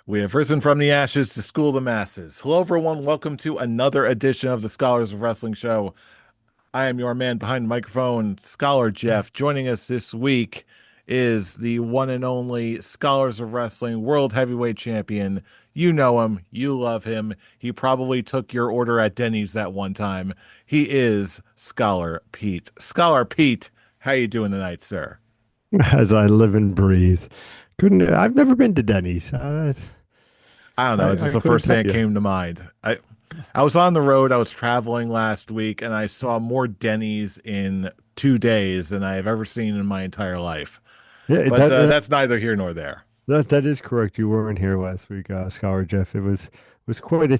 We have risen from the ashes to school the masses. Hello, everyone. Welcome to another edition of the Scholars of Wrestling Show. I am your man behind the microphone, Scholar Jeff. Joining us this week is the one and only Scholars of Wrestling World Heavyweight Champion. You know him. You love him. He probably took your order at Denny's that one time. He is Scholar Pete. Scholar Pete, how you doing tonight, sir? As I live and breathe. Couldn't I've never been to Denny's. I don't know. It's just I the couldn't first thing tell that you. came to mind. I was on the road. I was traveling last week, and I saw more Denny's in 2 days than I have ever seen in my entire life. Yeah, But that's neither here nor there. that is correct. You weren't here last week, Scholar Jeff. It was quite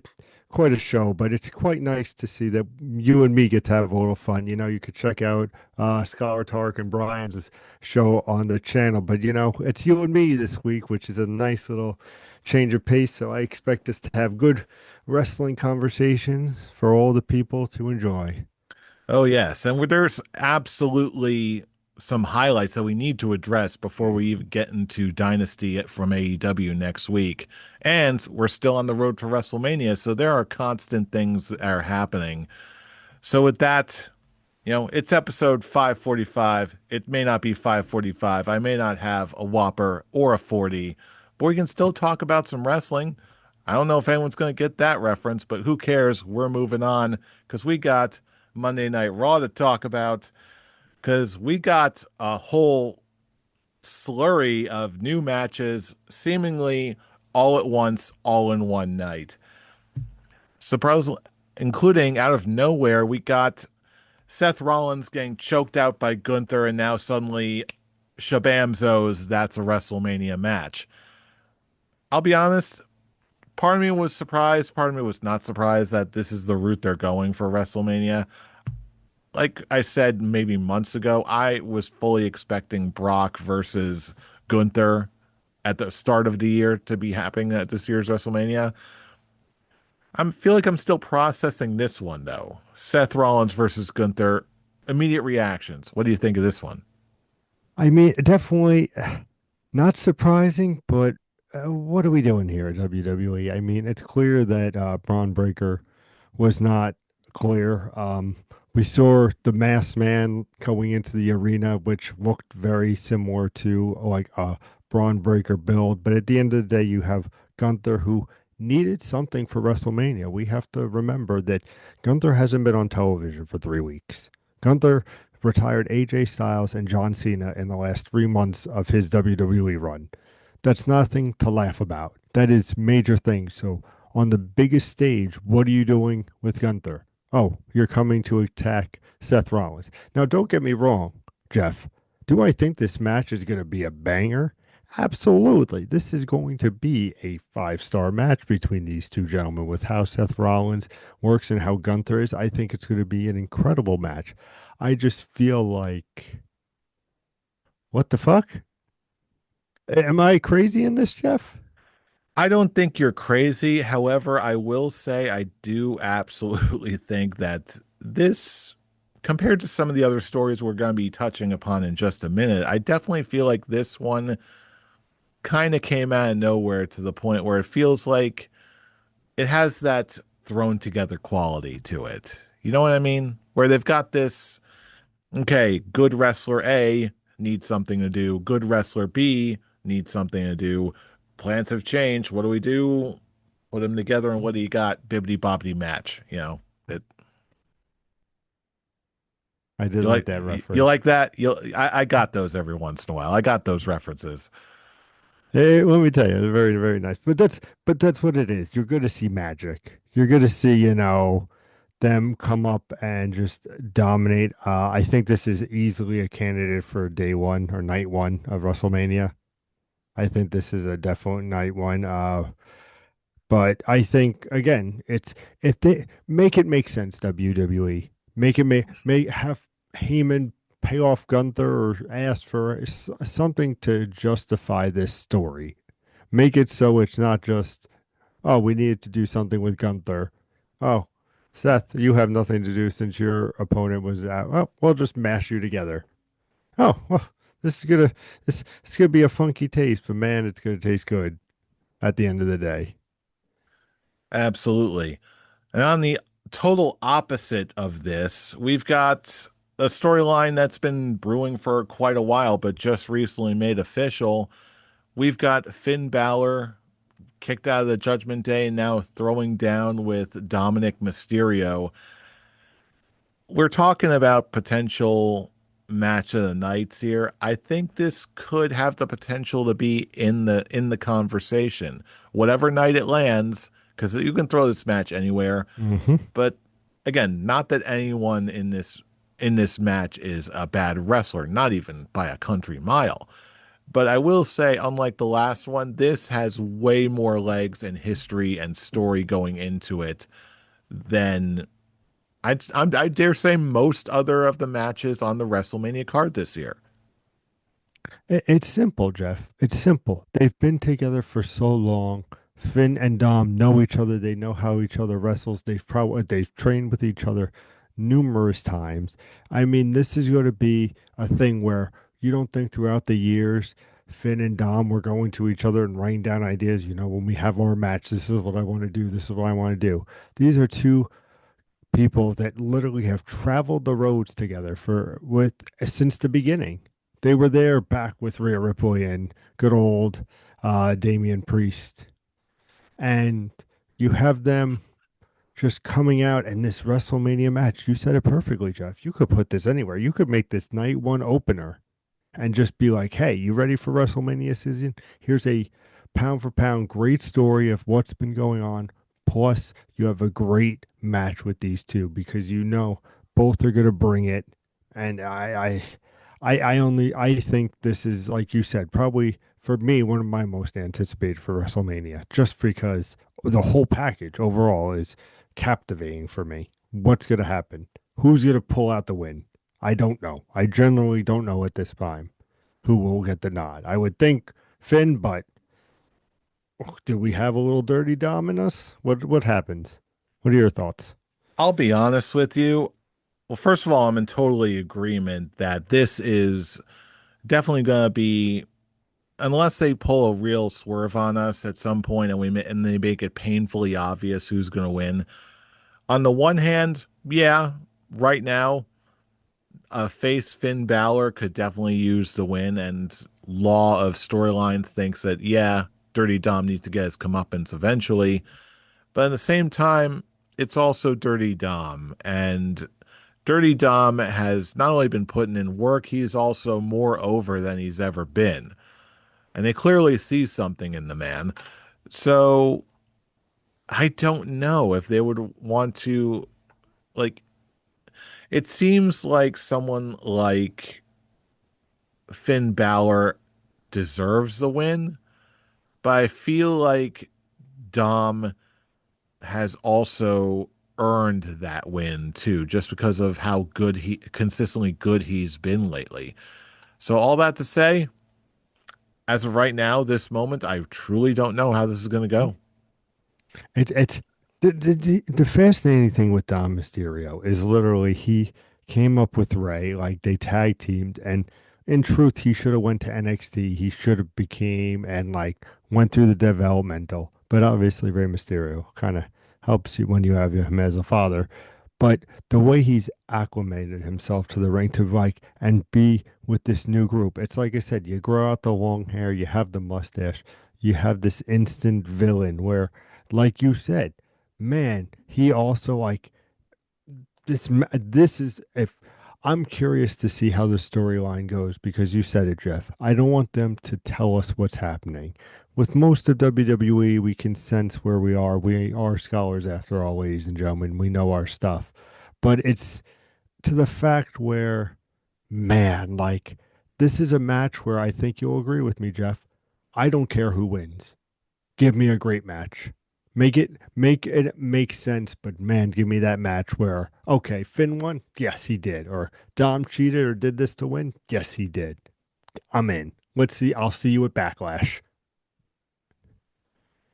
a show, but it's quite nice to see that you and me get to have a little fun. You could check out Scholar Tark and Brian's show on the channel, but it's you and me this week, which is a nice little change of pace. So I expect us to have good wrestling conversations for all the people to enjoy. Oh yes, and there's absolutely some highlights that we need to address before we even get into Dynasty from AEW next week. And we're still on the road to WrestleMania, so there are constant things that are happening. So with that, it's episode 545. It may not be 545. I may not have a Whopper or a 40, but we can still talk about some wrestling. I don't know if anyone's going to get that reference, but who cares? We're moving on because we got Monday Night Raw to talk about because we got a whole slurry of new matches seemingly all at once, all in one night. Supposedly, including out of nowhere, we got Seth Rollins getting choked out by Gunther, and now suddenly Shabamzos, that's a WrestleMania match. I'll be honest, part of me was surprised, part of me was not surprised that this is the route they're going for WrestleMania. Like I said maybe months ago, I was fully expecting Brock versus Gunther at the start of the year to be happening at this year's WrestleMania. I feel like I'm still processing this one though. Seth Rollins versus Gunther. Immediate reactions. What do you think of this one? I mean, definitely not surprising, but what are we doing here at WWE? I mean, it's clear that Braun Breaker was not clear. We saw the masked man going into the arena, which looked very similar to like a Braun Breaker build. But at the end of the day, you have Gunther who needed something for WrestleMania. We have to remember that Gunther hasn't been on television for 3 weeks. Gunther retired AJ Styles and John Cena in the last 3 months of his WWE run. That's nothing to laugh about. That is major things. So on the biggest stage, what are you doing with Gunther? Oh, you're coming to attack Seth Rollins. Now, don't get me wrong, Jeff. Do I think this match is going to be a banger? Absolutely. This is going to be a 5-star match between these two gentlemen with how Seth Rollins works and how Gunther is. I think it's going to be an incredible match. I just feel like, what the fuck? Am I crazy in this, Jeff? I don't think you're crazy. However, I will say I do absolutely think that this, compared to some of the other stories we're going to be touching upon in just a minute, I definitely feel like this one kind of came out of nowhere to the point where it feels like it has that thrown together quality to it. You know what I mean? Where they've got this, okay, good wrestler A needs something to do, good wrestler B needs something to do. Plans have changed. What do we do? Put them together, and what do you got? Bibbity bobbity match. It, I did you like like that you reference. like that? I got those every once in a while. I got those references. Hey, let me tell you, they're very, very nice. But that's what it is. You're going to see magic. You're going to see, them come up and just dominate. I think this is easily a candidate for day one or night one of WrestleMania. I think this is a definite night one. But I think again, it's if they make it make sense, WWE. Make it make have Heyman pay off Gunther or ask for something to justify this story. Make it so it's not just, oh, we needed to do something with Gunther. Oh, Seth, you have nothing to do since your opponent was out. Well, we'll just mash you together. Oh, well, this is gonna this it's gonna be a funky taste, but man, it's gonna taste good. at the end of the day. Absolutely. And on the total opposite of this, we've got a storyline that's been brewing for quite a while, but just recently made official. We've got Finn Balor kicked out of the Judgment Day and now throwing down with Dominic Mysterio. We're talking about potential match of the nights here. I think this could have the potential to be in the conversation. Whatever night it lands, because you can throw this match anywhere. Hmm. But again, not that anyone in this match is a bad wrestler, not even by a country mile. But I will say, unlike the last one, this has way more legs and history and story going into it than I dare say most other of the matches on the WrestleMania card this year. It's simple, Jeff. It's simple. They've been together for so long. Finn and Dom know each other. They know how each other wrestles. They've trained with each other numerous times. I mean, this is going to be a thing where you don't think throughout the years Finn and Dom were going to each other and writing down ideas. When we have our match, this is what I want to do. This is what I want to do. These are two people that literally have traveled the roads together for with since the beginning. They were there back with Rhea Ripley and good old Damian Priest, and you have them just coming out in this WrestleMania match. You said it perfectly, Jeff. You could put this anywhere. You could make this night one opener and just be like, hey, you ready for WrestleMania season? Here's a pound for pound great story of what's been going on. Plus, you have a great match with these two because both are going to bring it. And I think this is, like you said, probably for me, one of my most anticipated for WrestleMania, just because the whole package overall is captivating for me. What's going to happen? Who's going to pull out the win? I don't know. I generally don't know at this time who will get the nod. I would think Finn, but do we have a little dirty Dom in us? What happens? What are your thoughts? I'll be honest with you. Well, first of all, I'm in totally agreement that this is definitely going to be, unless they pull a real swerve on us at some point and and they make it painfully obvious who's going to win. On the one hand, yeah, right now, face Finn Balor could definitely use the win, and law of storyline thinks that yeah, Dirty Dom needs to get his comeuppance eventually. But at the same time, it's also Dirty Dom, and Dirty Dom has not only been putting in work, he's also more over than he's ever been. And they clearly see something in the man. So I don't know if they would want to, like, it seems like someone like Finn Balor deserves the win, but I feel like Dom has also earned that win too, just because of how consistently good he's been lately. So all that to say, as of right now, this moment, I truly don't know how this is going to go. It's the fascinating thing with Dom Mysterio is literally he came up with Ray, like they tag teamed, and in truth, he should have went to NXT. He should have became and like went through the developmental. But obviously, Rey Mysterio kind of helps you when you have him as a father. But the way he's acclimated himself to the ring to like and be with this new group, it's like I said, you grow out the long hair, you have the mustache, you have this instant villain where like you said, man, he also like this is if I'm curious to see how the storyline goes because you said it, Jeff. I don't want them to tell us what's happening. With most of WWE, we can sense where we are. We are scholars after all, ladies and gentlemen. We know our stuff. But it's to the fact where, man, like this is a match where I think you'll agree with me, Jeff. I don't care who wins. Give me a great match. Make it make sense, but man, give me that match where okay, Finn won. Yes, he did. Or Dom cheated or did this to win. Yes, he did. I'm in. Let's see. I'll see you at Backlash.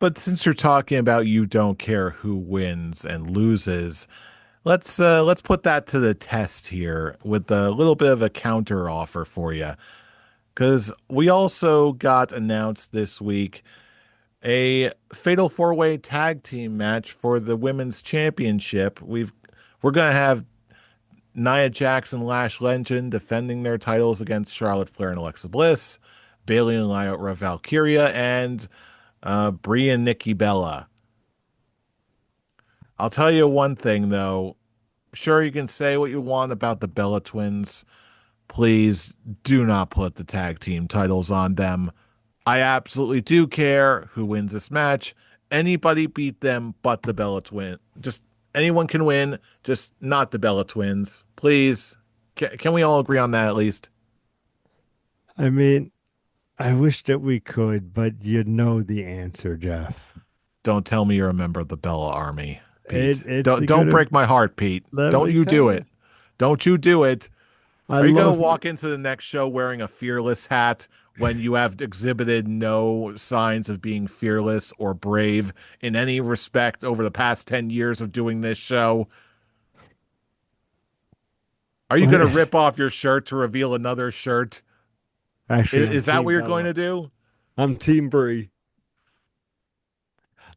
But since you're talking about you don't care who wins and loses, let's put that to the test here with a little bit of a counter offer for you. Because we also got announced this week A fatal four-way tag team match for the women's championship. We're gonna have Nia Jax and Lash Legend defending their titles against Charlotte Flair and Alexa Bliss, Bayley and Lyra Valkyria, and Brie and Nikki Bella. I'll tell you one thing though. Sure, you can say what you want about the Bella twins. Please do not put the tag team titles on them. I absolutely do care who wins this match. Anybody beat them but the Bella twins. Just anyone can win, just not the Bella twins. Please. Can we all agree on that at least? I mean, I wish that we could, but you know the answer, Jeff. Don't tell me you're a member of the Bella Army, Pete. It's Don't gonna break my heart, Pete. let Don't me you tell do you. it. Don't you do it. I Are you going to love walk into the next show wearing a fearless hat when you have exhibited no signs of being fearless or brave in any respect over the past 10 years of doing this show? Are you going to rip off your shirt to reveal another shirt? Actually, I'm Is that what Team you're going Bella. to do? I'm Team Brie.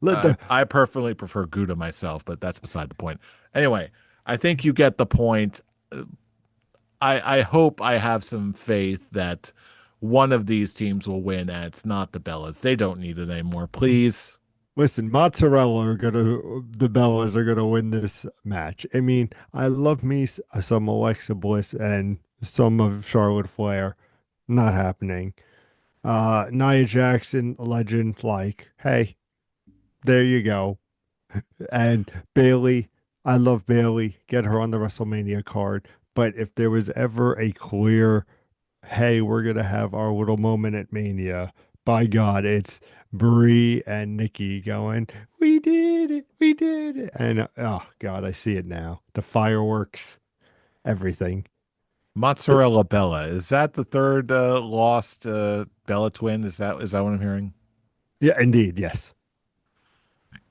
Let the I personally prefer Gouda myself, but that's beside the point. Anyway, I think you get the point. I hope I have some faith that one of these teams will win, and it's not the Bellas. They don't need it anymore. Please. Listen, mozzarella are gonna the Bellas are gonna win this match. I mean, I love me some Alexa Bliss and some of Charlotte Flair. Not happening. Nia Jackson, legend, like, hey, there you go. And Bailey, I love Bailey. Get her on the WrestleMania card. But if there was ever a clear, hey, we're gonna have our little moment at Mania, by God, it's Brie and Nikki going, we did it. And oh God, I see it now. The fireworks, everything. It- Mozzarella Bella. Is that the third lost Bella twin? Is that what I'm hearing? yeah, indeed, yes.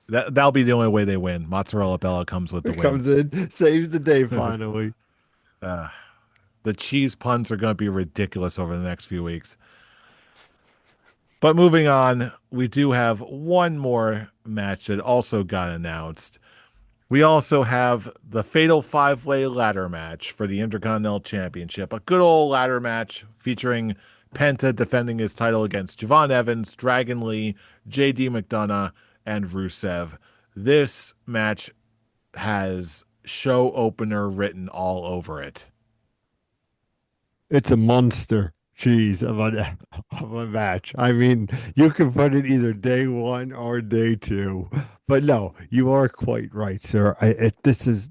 That'll be the only way they win. Mozzarella Bella comes with the It win. comes in, saves the day finally. uh, the cheese puns are going to be ridiculous over the next few weeks. But moving on, we do have one more match that also got announced. We also have the Fatal Five-Way Ladder match for the Intercontinental Championship. A good old ladder match featuring Penta defending his title against Javon Evans, Dragon Lee, JD McDonough, and Rusev. This match has show opener written all over it. It's a monster cheese of a match. I mean, you can put it either day one or day two. But no, you are quite right, sir. This is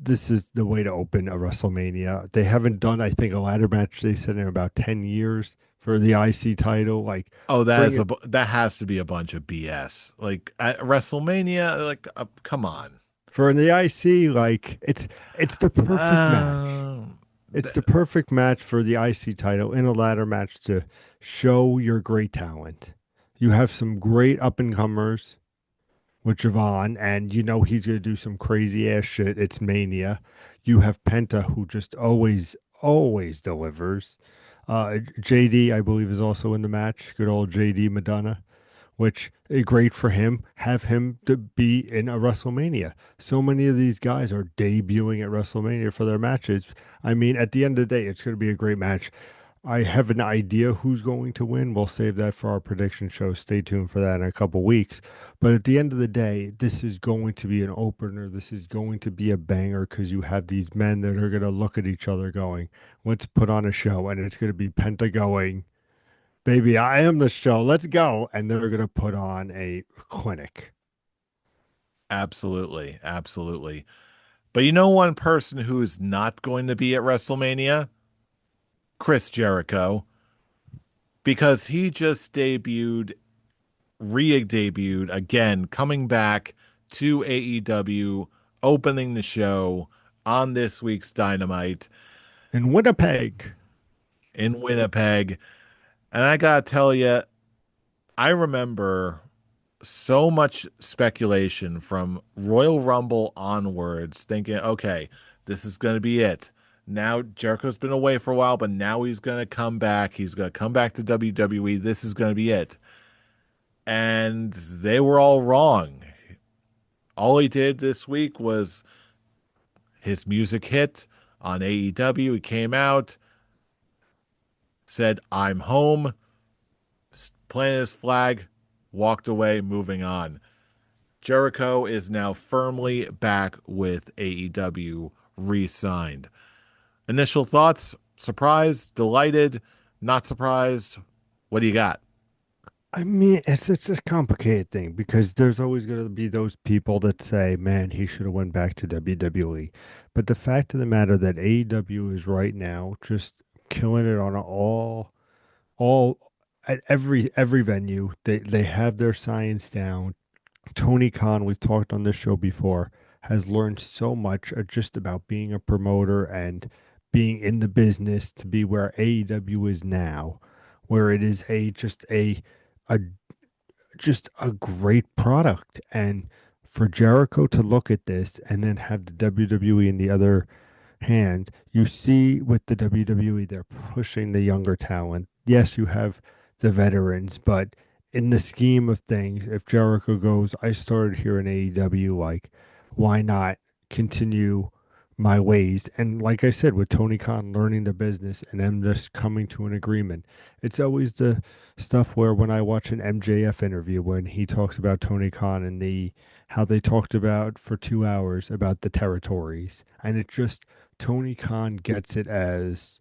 the way to open a WrestleMania. They haven't done, I think, a ladder match. They said in about 10 years for the IC title. Like, Oh, bring it that has to be a bunch of BS. Like at WrestleMania, like come on. for the IC. Like, it's the perfect match. Uh, It's the perfect match for the IC title in a ladder match to show your great talent. You have some great up and comers with Javon, and you know he's going to do some crazy ass shit. It's Mania. You have Penta, who just always delivers. JD, I believe, is also in the match. Good old JD Madonna, which is great for him. Have him to be in a WrestleMania. So many of these guys are debuting at WrestleMania for their matches. I mean, at the end of the day, it's going to be a great match. I have an idea who's going to win. We'll save that for our prediction show. Stay tuned for that in a couple weeks. But at the end of the day, this is going to be an opener. This is going to be a banger because you have these men that are going to look at each other going, let's put on a show. And it's going to be Penta going, baby, I am the show. Let's go. And they're going to put on a clinic. absolutely, absolutely. But you know one person who is not going to be at WrestleMania? Chris Jericho, because he just re-debuted again, coming back to AEW, opening the show on this week's Dynamite In Winnipeg. in Winnipeg. And I gotta tell you, I remember so much speculation from Royal Rumble onwards, thinking, okay, this is going to be it. Now Jericho's been away for a while, but now he's going to come back. He's going to come back to WWE. This is going to be it. and they were all wrong. All he did this week was his music hit on AEW. He came out, said, I'm home, planted his flag, walked away, moving on. Jericho is now firmly back with AEW, re signed. Initial thoughts? Surprised, delighted, not surprised? What do you got? I mean, it's a complicated thing because there's always going to be those people that say, "Man, he should have went back to WWE." But the fact of the matter that AEW is right now just killing it on all at every venue. They have their science down. Tony Khan, we've talked on this show before, has learned so much just about being a promoter and being in the business to be where AEW is now, where it is a just a great product. And for Jericho to look at this and then have the WWE in the other hand, you see with the WWE, they're pushing the younger talent. Yes, you have the veterans, but in the scheme of things, if Jericho goes, I started here in AEW, like, why not continue my ways? And like I said, with Tony Khan learning the business and them just coming to an agreement, it's always the stuff where when I watch an MJF interview, when he talks about Tony Khan and the how they talked about for 2 hours about the territories, and it just Tony Khan gets it as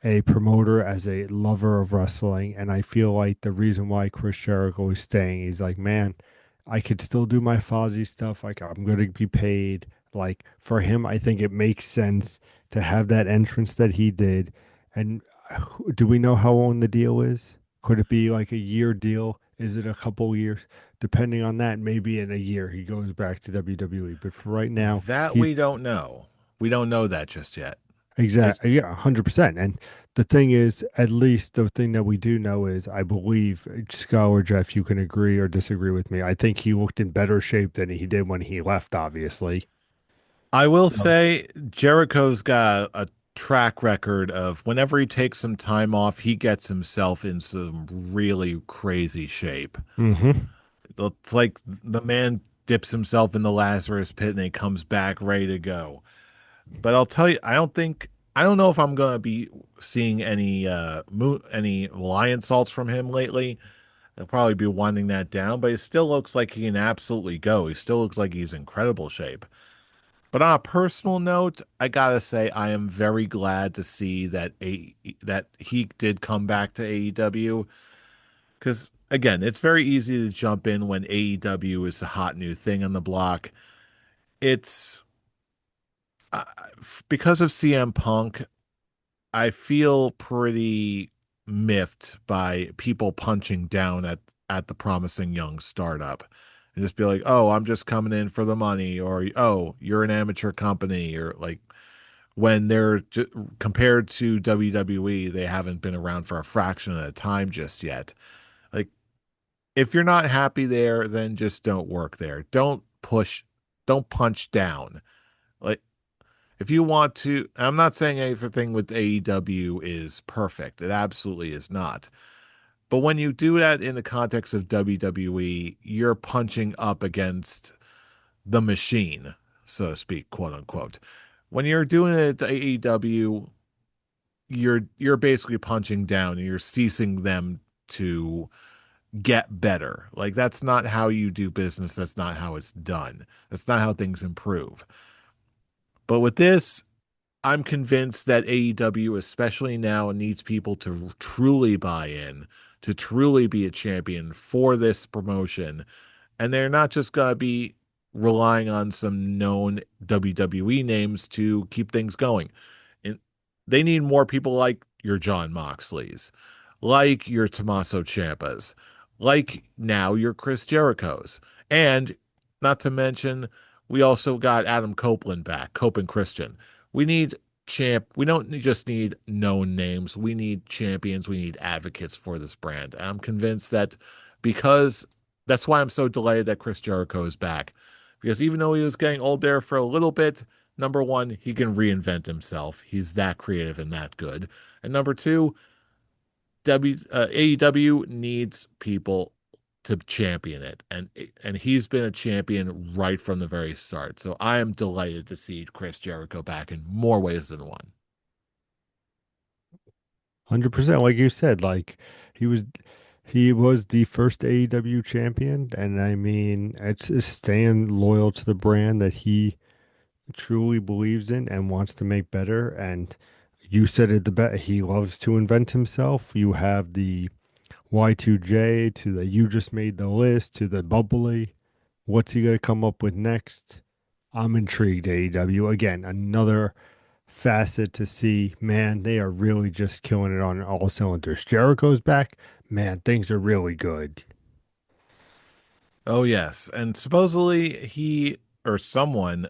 a promoter, as a lover of wrestling. And I feel like the reason why Chris Jericho is staying, he's like, man, I could still do my Fozzy stuff. Like, I'm going to be paid. Like, for him, I think it makes sense to have that entrance that he did. And do we know how long the deal is? Could it be like a year deal? Is it a couple years? Depending on that, maybe in a year he goes back to WWE. But for right now, That he's we don't know. We don't know that just yet. It's exactly, yeah, 100%. And the thing is, at least the thing that we do know is, I believe, Scott or Jeff, you can agree or disagree with me. I think he looked in better shape than he did when he left, obviously. I will So, say Jericho's got a track record of whenever he takes some time off, he gets himself in some really crazy shape. hmm It's like the man dips himself in the Lazarus pit and he comes back ready to go. But I'll tell you, I don't know if I'm gonna be seeing any lion salts from him lately. They'll probably be winding that down, but it still looks like he can absolutely go. He still looks like he's in incredible shape. But on a personal note, I gotta say I am very glad to see that he did come back to AEW because again, it's very easy to jump in when AEW is the hot new thing on the block. It's uh, because of CM Punk. I feel pretty miffed by people punching down at the promising young startup and just be like, "Oh, I'm just coming in for the money," or "Oh, you're an amateur company," or like when compared to WWE, they haven't been around for a fraction of the time just yet. Like, if you're not happy there, then just don't work there. Don't punch down. Like, if you want to, I'm not saying everything with AEW is perfect. It absolutely is not. But when you do that in the context of WWE, you're punching up against the machine, so to speak, quote unquote. When you're doing it at AEW, you're basically punching down and you're ceasing them to get better. Like that's not how you do business. That's not how it's done. That's not how things improve. But with this, I'm convinced that AEW, especially now, needs people to truly buy in, to truly be a champion for this promotion. And they're not just going to be relying on some known WWE names to keep things going. And they need more people like your John Moxleys, like your Tommaso Ciampas, like now your Chris Jerichos. And not to mention, we also got Adam Copeland back, Cope Christian. We need we don't just need known names. We need champions. We need advocates for this brand. And I'm convinced that because that's why I'm so delighted that Chris Jericho is back. Because even though he was getting old there for a little bit, number one, he can reinvent himself. He's that creative and that good. And number two, AEW needs people to champion it, and he's been a champion right from the very start. So I am delighted to see Chris Jericho back in more ways than one. 100%. Like you said, like he was he was the first AEW champion, and I mean, it's staying loyal to the brand that he truly believes in and wants to make better. And you said it the best. He loves to invent himself. You have the Y2J to the you just made the list to the bubbly. What's he gonna come up with next? I'm intrigued, AEW. Again, another facet to see. Man, they are really just killing it on all cylinders. Jericho's back. Man, things are really good. Oh yes, and supposedly he or someone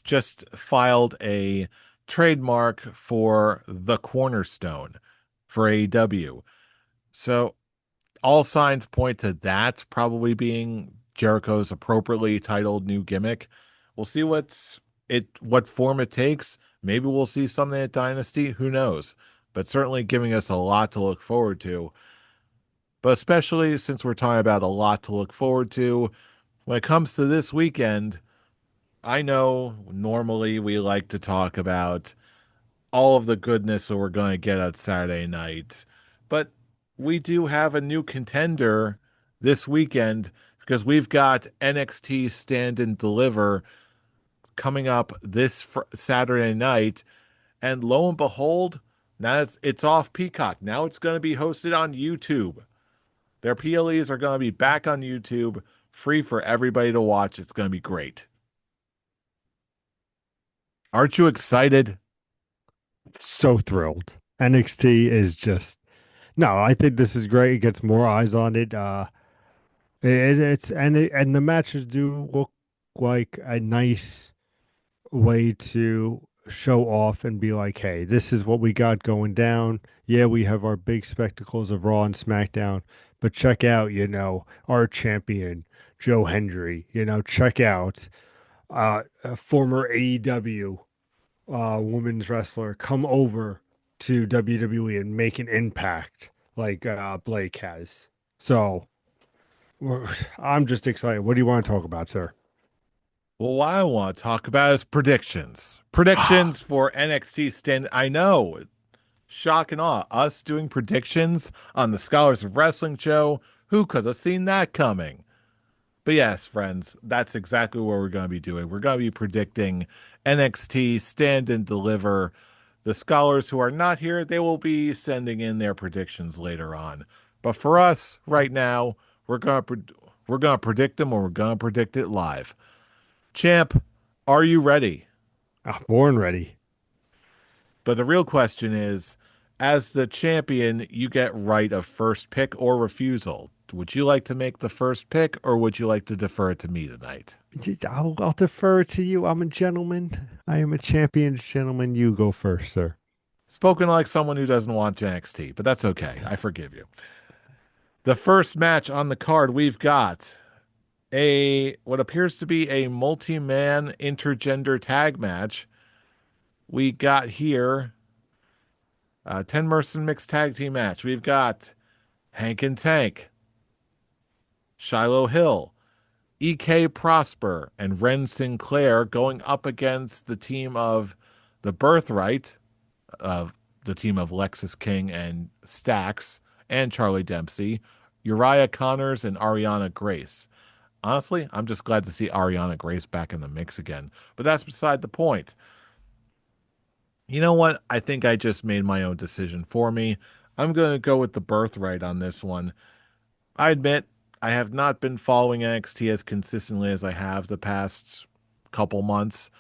just filed a trademark for the cornerstone for AEW. So all signs point to that probably being Jericho's appropriately titled new gimmick. We'll see what form it takes. Maybe we'll see something at Dynasty. Who knows? But certainly giving us a lot to look forward to. But especially since we're talking about a lot to look forward to, when it comes to this weekend, I know normally we like to talk about all of the goodness that we're going to get on Saturday night, but we do have a new contender this weekend because we've got NXT Stand and Deliver coming up this Saturday night, and lo and behold, now it's off Peacock. Now it's going to be hosted on YouTube. Their PLEs are going to be back on YouTube, free for everybody to watch. It's going to be great. Aren't you excited? So thrilled. NXT is just no. I think this is great. It gets more eyes on it. And the matches do look like a nice way to show off and be like, hey, this is what we got going down. Yeah, we have our big spectacles of Raw and SmackDown, but check out, our champion, Joe Hendry. Check out a former AEW women's wrestler come over to WWE and make an impact like Blake has. So I'm just excited. What do you want to talk about, sir? Well, what I want to talk about is predictions. Predictions for NXT stand. I know, shock and awe. Us doing predictions on the Scholars of Wrestling show. Who could have seen that coming? But yes, friends, that's exactly what we're going to be doing. We're going to be predicting NXT Stand and Deliver. The scholars who are not here, they will be sending in their predictions later on. But for us, right now, we're going to predict them, or we're going to predict it live. Champ, are you ready? Born ready. But the real question is, as the champion, you get right of first pick or refusal. Would you like to make the first pick, or would you like to defer it to me tonight? I'll defer to you. I'm a gentleman. I am a champion's gentleman. You go first, sir. Spoken like someone who doesn't want NXT, but that's okay. I forgive you. The first match on the card, we've got a what appears to be a multi-man intergender tag match. We got here a 10-person mixed tag team match. We've got Hank and Tank, Shiloh Hill, EK Prosper, and Ren Sinclair going up against the team of the Birthright, of the team of Lexus King and Stax and Charlie Dempsey, Uriah Connors, and Ariana Grace. Honestly, I'm just glad to see Ariana Grace back in the mix again. But that's beside the point. You know what? I think I just made my own decision for me. I'm going to go with the Birthright on this one. I admit I have not been following NXT as consistently as I have the past couple months.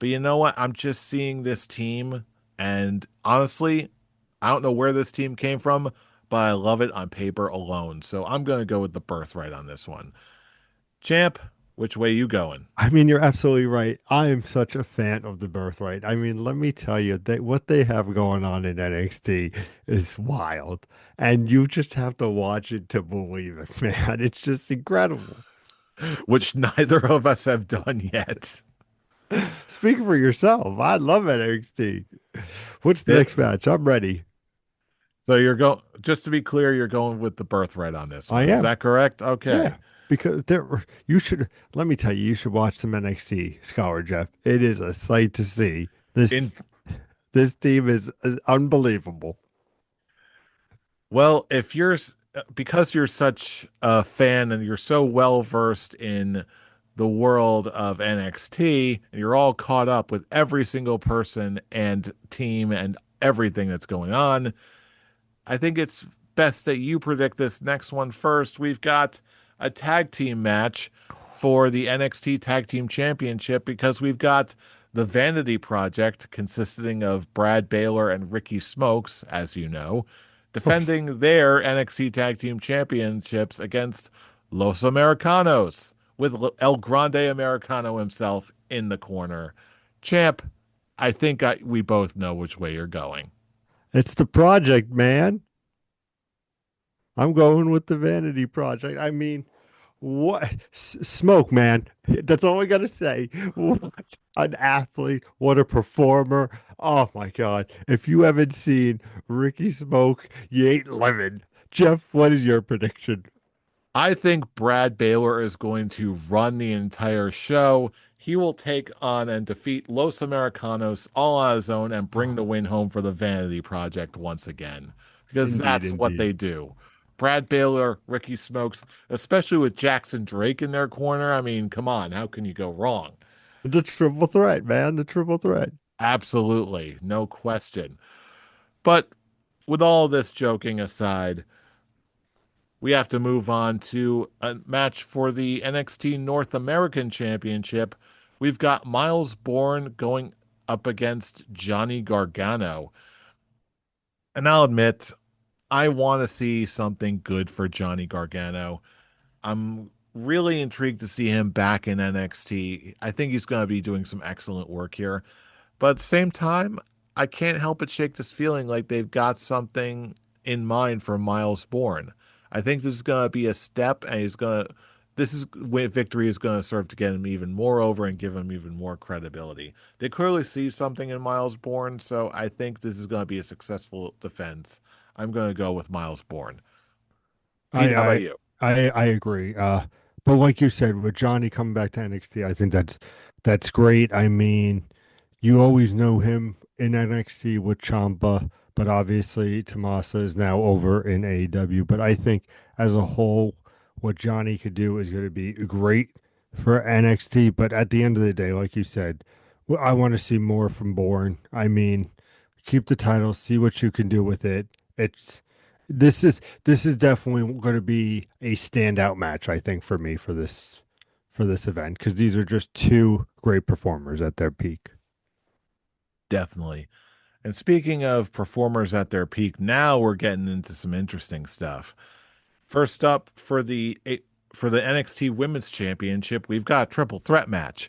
But you know what? I'm just seeing this team, and honestly, I don't know where this team came from, but I love it on paper alone. So I'm going to go with the Birthright on this one. Champ, which way you going? I mean, you're absolutely right. I am such a fan of the Birthright. I mean, let me tell you, what they have going on in NXT is wild. And you just have to watch it to believe it, man. It's just incredible. Which neither of us have done yet. Speak for yourself. I love NXT. What's the It, next match? I'm ready. So you're going, just to be clear, you're going with the birthright on this I one. Is am. that correct? Yeah. Okay. Because you should, let me tell you, you should watch some NXT, Scholar Jeff. It is a sight to see. In This team is unbelievable. Well, if because you're such a fan and you're so well versed in the world of NXT, and you're all caught up with every single person and team and everything that's going on, I think it's best that you predict this next one first. We've got a tag team match for the NXT Tag Team Championship because we've got the Vanity Project consisting of Brad Baylor and Ricky Smokes, as you know, defending their NXT Tag Team Championships against Los Americanos with El Grande Americano himself in the corner. Champ, we both know which way you're going. It's the project, man. I'm going with the Vanity Project. I mean, what smoke, man. That's all I got to say. What an athlete. What a performer. Oh my God. If you haven't seen Ricky Smoke, you ain't living. Jeff, what is your prediction? I think Brad Baylor is going to run the entire show. He will take on and defeat Los Americanos all on his own and bring the win home for the Vanity Project once again, because Indeed, that's what indeed. they do. Brad Baylor, Ricky Smokes, especially with Jackson Drake in their corner. I mean, come on, how can you go wrong? The triple threat, man. The triple threat. Absolutely, no question. But with all this joking aside, we have to move on to a match for the NXT North American Championship. We've got Miles Bourne going up against Johnny Gargano. And I'll admit, I want to see something good for Johnny Gargano. I'm really intrigued to see him back in NXT. I think he's going to be doing some excellent work here. But at the same time, I can't help but shake this feeling like they've got something in mind for Miles Bourne. I think this is going to be a step, and this is where victory is going to serve to get him even more over and give him even more credibility. They clearly see something in Miles Bourne, so I think this is going to be a successful defense. I'm going to go with Miles Bourne. Pete, I how about I you? I agree. But like you said, with Johnny coming back to NXT, I think that's great. I mean, you always know him in NXT with Ciampa, but obviously Tomasa is now over in AEW. But I think as a whole, what Johnny could do is going to be great for NXT. But at the end of the day, like you said, I want to see more from Bourne. I mean, keep the title, see what you can do with it. It's this is definitely going to be a standout match, I think, for me for this event because these are just two great performers at their peak. Definitely. And speaking of performers at their peak, now we're getting into some interesting stuff. First up for the NXT Women's Championship, we've got a triple threat match.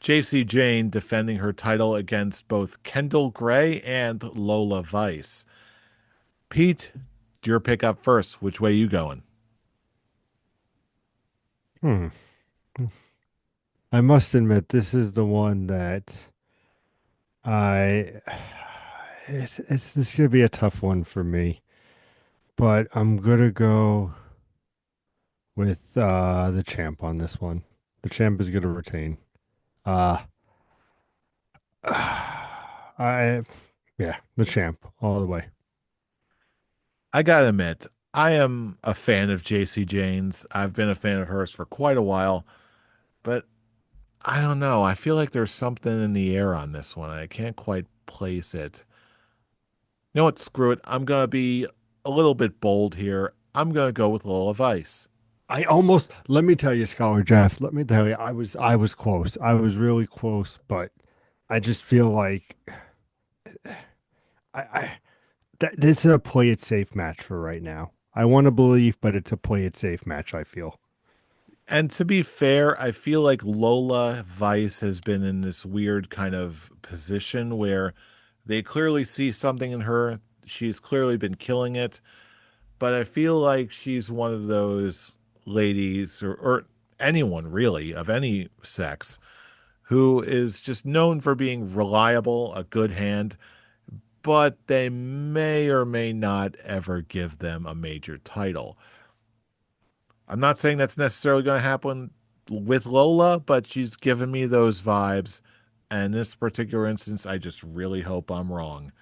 JC Jane defending her title against both Kendall Gray and Lola Vice. Pete, your pick up first. Which way you going? Hmm. I must admit, this is the one that I it's this is gonna be a tough one for me, but I'm gonna go with the champ on this one. The champ is gonna retain. Uh I yeah, the champ all the way. I gotta admit, I am a fan of JC Jane's. I've been a fan of hers for quite a while, but I don't know. I feel like there's something in the air on this one. I can't quite place it. You know what? Screw it. I'm gonna be a little bit bold here. I'm gonna go with Lola Vice. I almost let me tell you, Scholar Jeff, let me tell you, I was close. I was really close, but I just feel like I this is a play it safe match for right now. I want to believe, but it's a play it safe match, I feel. And to be fair, I feel like Lola Vice has been in this weird kind of position where they clearly see something in her. She's clearly been killing it, but I feel like she's one of those ladies or anyone really of any sex who is just known for being reliable, a good hand, but they may or may not ever give them a major title. I'm not saying that's necessarily going to happen with Lola, but she's given me those vibes. And in this particular instance, I just really hope I'm wrong.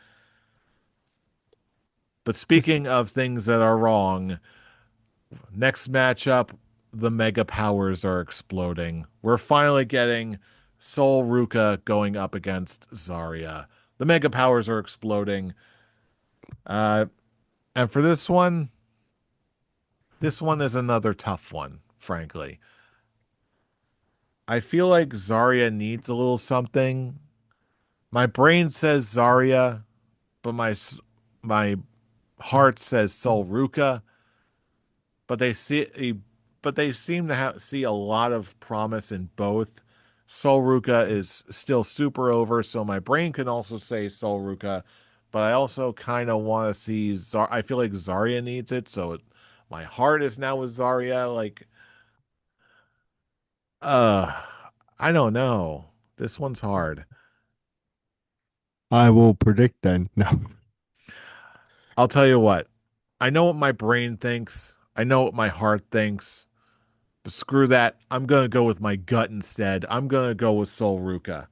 But This speaking of things that are wrong, next matchup, the mega powers are exploding. We're finally getting Sol Ruka going up against Zarya. The mega powers are exploding. Uh, and for this one is another tough one, frankly. I feel like Zarya needs a little something. My brain says Zarya, but my heart says Sol Ruka. But they seem to see a lot of promise in both. Sol Ruka is still super over, so my brain can also say Sol Ruka, but I also kind of want to see I feel like Zarya needs it, so my heart is now with Zarya. Like, uh, I don't know. This one's hard. I will predict then. No, I'll tell you what. I know what my brain thinks. I know what my heart thinks. But screw that. I'm gonna go with my gut instead. I'm gonna go with Sol Ruka.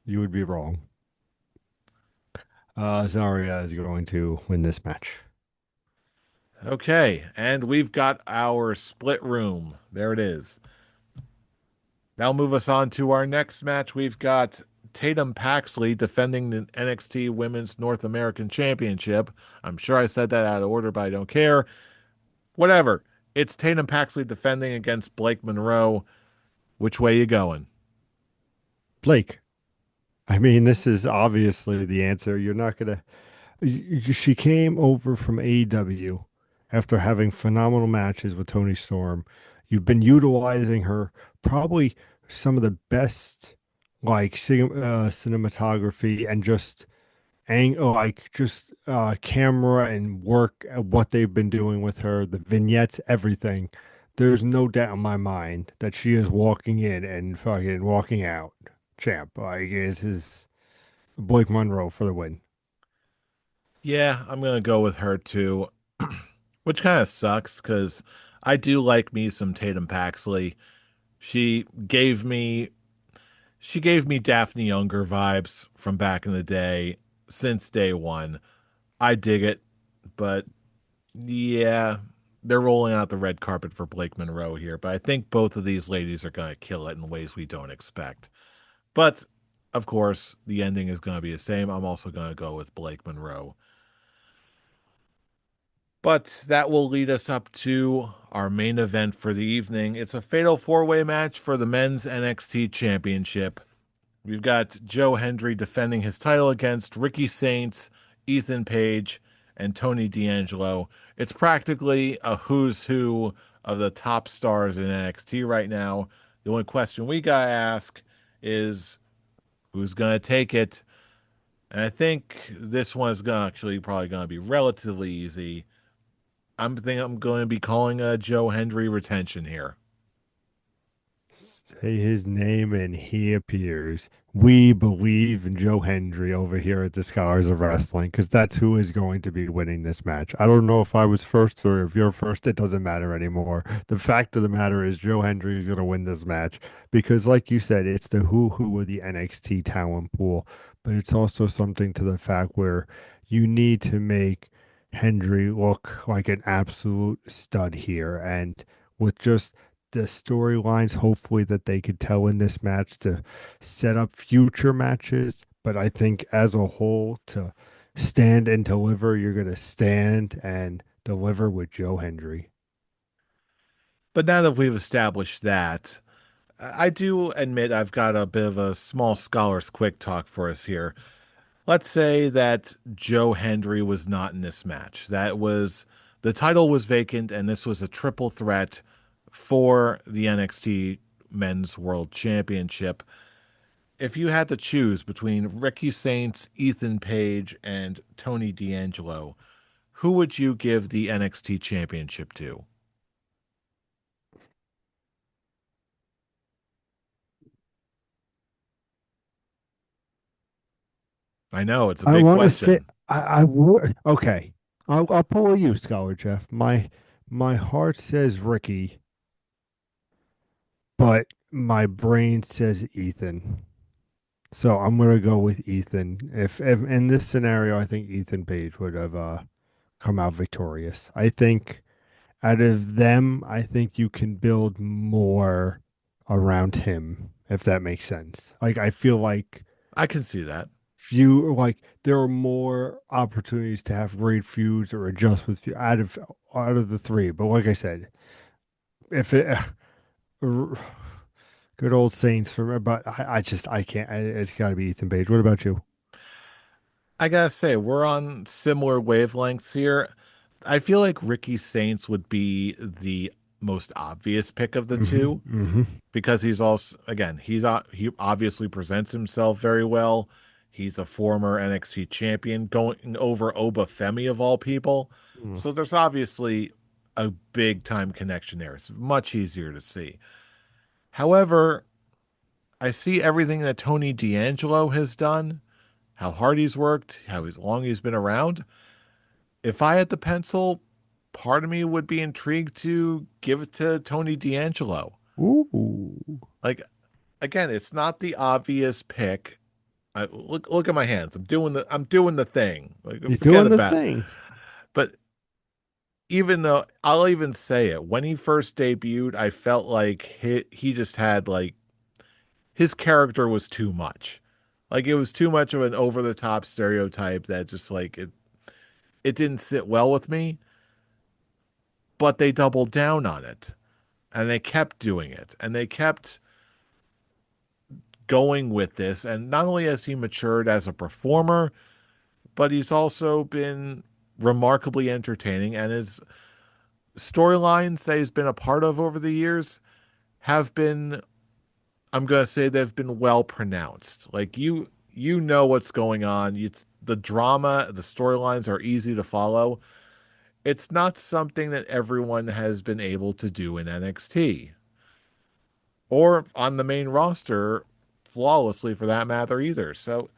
you would be wrong. Zarya is going to win this match. Okay, and we've got our split room. There it is. That'll move us on to our next match. We've got Tatum Paxley defending the NXT Women's North American Championship. I'm sure I said that out of order, but I don't care. Whatever. It's Tatum Paxley defending against Blake Monroe. Which way you going? Blake. I mean, this is obviously the answer. You're not gonna. She came over from AEW after having phenomenal matches with Tony Storm. You've been utilizing her probably some of the best cinematography and just camera and work what they've been doing with her, the vignettes, everything. There's no doubt in my mind that she is walking in and fucking walking out champ. Like it is Blake Monroe for the win. Yeah, I'm gonna go with her too, which kind of sucks because I do like me some Tatum Paxley. She gave me She gave me Daphne Younger vibes from back in the day since day one. I dig it, but yeah, they're rolling out the red carpet for Blake Monroe here. But I think both of these ladies are going to kill it in ways we don't expect. But of course, the ending is going to be the same. I'm also going to go with Blake Monroe. But that will lead us up to our main event for the evening. It's a fatal four-way match for the men's NXT Championship. We've got Joe Hendry defending his title against Ricky Saints, Ethan Page, and Tony D'Angelo. It's practically a who's who of the top stars in NXT right now. The only question we got to ask is who's going to take it? And I think this one is gonna actually probably going to be relatively easy. I'm going to be calling a Joe Hendry retention here. Say his name and he appears. We believe in Joe Hendry over here at the Scholars of Wrestling because that's who is going to be winning this match. I don't know if I was first or if you're first, it doesn't matter anymore. The fact of the matter is Joe Hendry is going to win this match because, like you said, it's the who of the NXT talent pool, but it's also something to the fact where you need to make Hendry look like an absolute stud here. And with just the storylines, hopefully, that they could tell in this match to set up future matches. But I think as a whole, to stand and deliver, you're going to stand and deliver with Joe Hendry. But now that we've established that, I do admit I've got a bit of a small scholar's quick talk for us here. Let's say that Joe Hendry was not in this match. The title was vacant, and this was a triple threat for the NXT Men's World Championship. If you had to choose between Ricky Saints, Ethan Page, and Tony D'Angelo, who would you give the NXT Championship to? I know it's a I big want to say question. I would okay. I'll pull you, Scholar Jeff. My heart says Ricky, but my brain says Ethan. So I'm gonna go with Ethan. If in this scenario, I think Ethan Page would have come out victorious. I think out of them, I think you can build more around him, if that makes sense. Like I feel like I can see that. few like there are more opportunities to have great feuds or adjust with feud out of the three. But like I said, if it good old Saints for me, but I can't. It's got to be Ethan Page. What about you? I gotta say, we're on similar wavelengths here. I feel like Ricky Saints would be the most obvious pick of the Hmm. two Hmm. because he's also, again, he obviously presents himself very well. He's a former NXT champion going over Oba Femi of all people. So there's obviously a big time connection there. It's much easier to see. However, I see everything that Tony D'Angelo has done, how hard he's worked, how long he's been around. If I had the pencil, part of me would be intrigued to give it to Tony D'Angelo. Ooh, Like again, it's not the obvious pick. Look at my hands. I'm doing the thing. Like he's forget doing the about. thing. But even though I'll even say it, when he first debuted, I felt like he just had like his character was too much. Like it was too much of an over the top stereotype that just like it didn't sit well with me, but they doubled down on it and they kept doing it and they kept going with this. And not only has he matured as a performer, but he's also been remarkably entertaining. And his storylines that he's been a part of over the years have been, I'm going to say, they've been well pronounced. Like you know what's going on. It's the drama, the storylines are easy to follow. It's not something that everyone has been able to do in NXT or on the main roster flawlessly for that matter either. So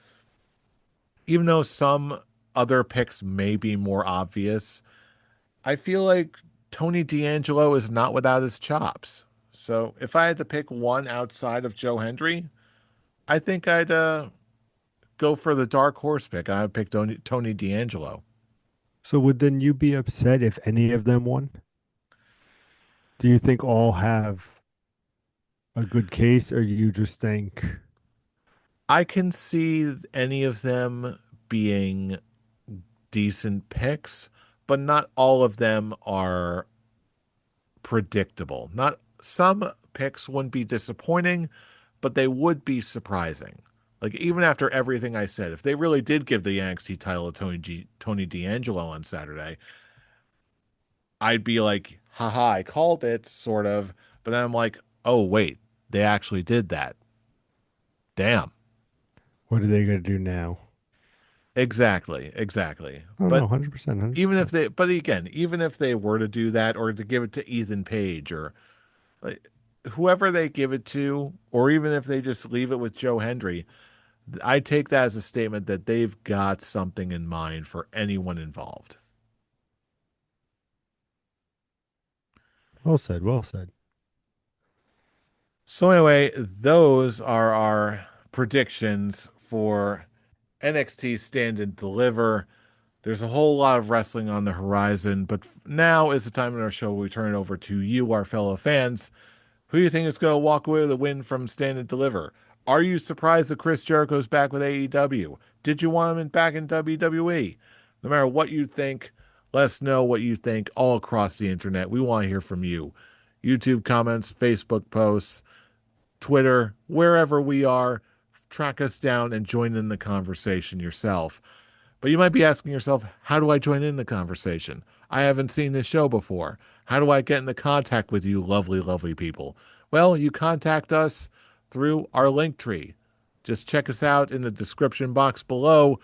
even though some other picks may be more obvious, I feel like Tony D'Angelo is not without his chops. So if I had to pick one outside of Joe Hendry, I think I'd go for the dark horse pick. I'd pick Tony D'Angelo. So would then you be upset if any of them won? Do you think all have a good case, or you just think, I can see any of them being decent picks, but not all of them are predictable. Not some picks wouldn't be disappointing, but they would be surprising. Like even after everything I said, if they really did give the NXT title to Tony D'Angelo on Saturday, I'd be like, haha, I called it, sort of. But then I'm like, oh, wait, they actually did that. Damn. what are they going to do now? Exactly. Exactly. Oh no, But 100%, even if 100%. they, but again, even if they were to do that or to give it to Ethan Page or like, whoever they give it to, or even if they just leave it with Joe Hendry, I take that as a statement that they've got something in mind for anyone involved. Well said, well said. So anyway, those are our predictions for NXT Stand and Deliver. There's a whole lot of wrestling on the horizon, but now is the time in our show we turn it over to you, our fellow fans. Who do you think is going to walk away with a win from Stand and Deliver? Are you surprised that Chris Jericho's back with AEW? Did you want him back in WWE? No matter what you think, let us know what you think all across the internet. We want to hear from you. YouTube comments, Facebook posts, Twitter, wherever we are, track us down and join in the conversation yourself. But you might be asking yourself, how do I join in the conversation? I haven't seen this show before. How do I get into contact with you, lovely, lovely people? Well, you contact us through our link tree. Just check us out in the description box below.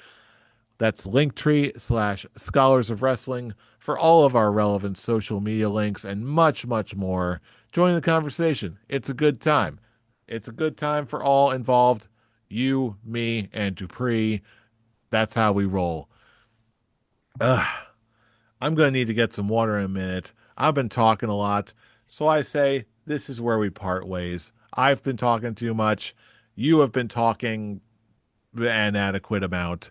That's linktree/scholars of wrestling for all of our relevant social media links and much, much more. Join the conversation. It's a good time. It's a good time for all involved, you, me, and Dupree. That's how we roll. Ugh, I'm going to need to get some water in a minute. I've been talking a lot. So I say, this is where we part ways. I've been talking too much. You have been talking an adequate amount.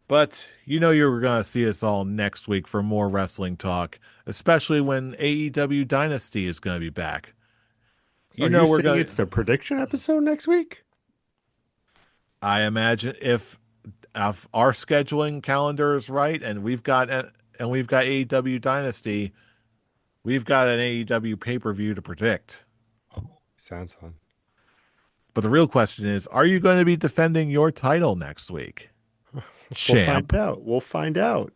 But you know you're going to see us all next week for more wrestling talk, especially when AEW Dynasty is going to be back. So You are know you we're saying going it's to, the prediction episode next week? I imagine if our scheduling calendar is right and we've got AEW Dynasty, we've got an AEW pay-per-view to predict. Sounds fun. But the real question is, are you going to be defending your title next week? We'll Champ. find out. We'll find out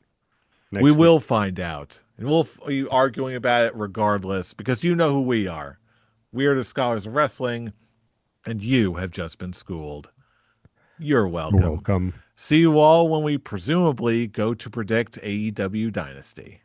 We next week. will find out. And we'll be arguing about it regardless because you know who we are. We are the scholars of wrestling, and you have just been schooled. You're You're welcome. welcome. See you all when we presumably go to predict AEW Dynasty.